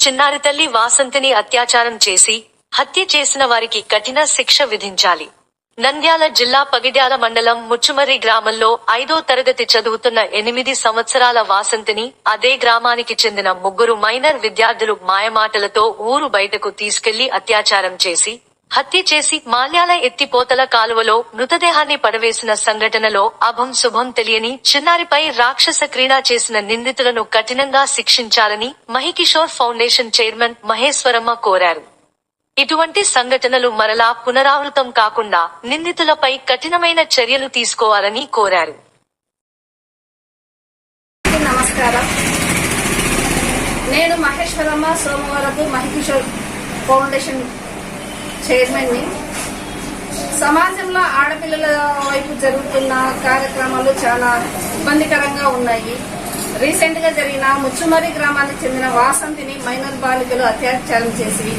చిన్నారి తల్లి వాసంతిని అత్యాచారం చేసి హత్య చేసిన వారికి కఠిన శిక్ష విధించాలి. నంద్యాల జిల్లా పగిడ్యాల మండలం ముచ్చుమర్రి గ్రామంలో 5వ తరగతి చదువుతున్న 8 సంవత్సరాల వాసంతిని అదే గ్రామానికి చెందిన 3 మైనర్ విద్యార్థులు మాయమాటలతో ఊరు బయటకు తీసుకెళ్లి అత్యాచారం చేసి హత్య చేసి మాల్యాల ఎత్తిపోతల కాలువలో మృతదేహాన్ని పడవేసిన సంఘటనలో అభం శుభం తెలియని చిన్నారిపై రాక్షస క్రీడ చేసిన నిందితులను కఠినంగా శిక్షించాలని మహికిషోర్ ఫౌండేషన్ చైర్మన్ మహేశ్వరమ్మ కోరారు. ఇటువంటి సంఘటనలు మరలా పునరావృతం కాకుండా నిందితులపై కఠినమైన చర్యలు తీసుకోవాలని కోరారు. నమస్కారం. నేను మహేశ్వరమ్మ సోమవారపు మహికిషోర్ ఫౌండేషన్ చైర్మన్ ని. సమాజంలో ఆడపిల్లల వైపు జరుగుతున్న కార్యక్రమాలు చాలా ఇబ్బందికరంగా ఉన్నాయి. రీసెంట్ గా జరిగిన ముచ్చుమర్రి గ్రామానికి చెందిన వాసంతిని మైనర్ బాలికలు అత్యాచారం చేసి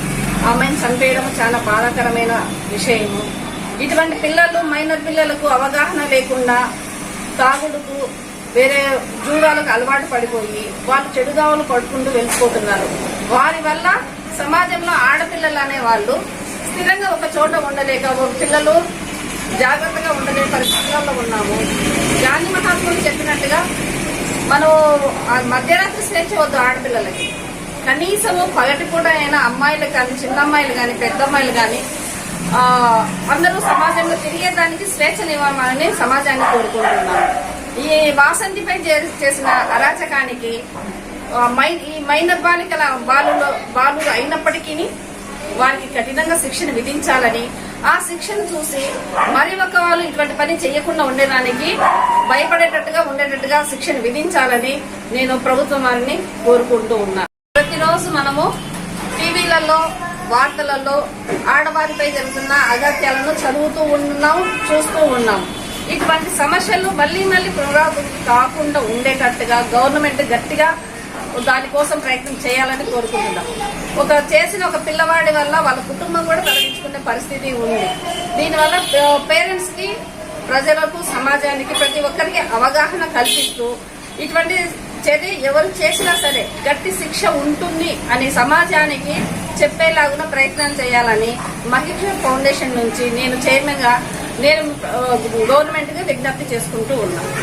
ఆమెను చంపేయడం చాలా బాధాకరమైన విషయము. ఇటువంటి పిల్లలు మైనర్ పిల్లలకు అవగాహన లేకుండా తాగుడుకు వేరే జూదాలకు అలవాటు పడిపోయి వాళ్ళు చెడుగావులు పడుకుంటూ వెళ్ళిపోతున్నారు. వారి వల్ల సమాజంలో ఆడపిల్లలు అనే వాళ్ళు స్థిరంగా ఒక చోట ఉండలేక పిల్లలు జాగ్రత్తగా ఉండలేని పరిస్థితుల్లో ఉన్నాము. గాంధీ మహాత్ములు చెప్పినట్టుగా మనం మధ్యరాత్రి స్వేచ్ఛ వద్దు ఆడపిల్లలకి. కనీసము పగటిపూట అయినా అమ్మాయిలు కానీ చిన్న అమ్మాయిలు కానీ పెద్ద అమ్మాయిలు కానీ అందరూ సమాజంలో తిరిగేదానికి స్వేచ్ఛనివ్వాలని సమాజాన్ని కోరుకుంటున్నాము. ఈ వాసంతిపై చేసిన అరాచకానికి ఈ మైనర్ బాలికల బాలురు అయినప్పటికీ వారికి కఠినంగా శిక్షను విధించాలని, ఆ శిక్షను చూసి మరి ఒక వాళ్ళు ఇటువంటి పని చేయకుండా ఉండడానికి ఉండేటట్టుగా శిక్షను విధించాలని నేను ప్రభుత్వం వారిని కోరుకుంటూ ఉన్నాను. ప్రతిరోజు మనము టీవీలలో వార్తలలో ఆడవారిపై జరుగుతున్న అగత్యాలను చదువుతూ ఉన్నాం, చూస్తూ ఉన్నాం. ఇటువంటి సమస్యలు మళ్లీ పునరావృతం కాకుండా ఉండేటట్టుగా గవర్నమెంట్ గట్టిగా దానికోసం ప్రయత్నం చేయాలని కోరుకుంటున్నాం. చేసిన ఒక పిల్లవాడి వల్ల వాళ్ళ కుటుంబం కూడా తొలగించుకునే పరిస్థితి ఉంది. దీనివల్ల పేరెంట్స్ కి, ప్రజలకు, సమాజానికి ప్రతి ఒక్కరికి అవగాహన కల్పిస్తూ ఇటువంటి చర్య ఎవరు చేసినా సరే గట్టి శిక్ష ఉంటుంది అని సమాజానికి చెప్పేలాగున ప్రయత్నం చేయాలని మహికిషోర్ ఫౌండేషన్ నుంచి నేను చైర్మన్ గా గవర్నమెంట్ గా విజ్ఞప్తి చేసుకుంటూ ఉన్నాను.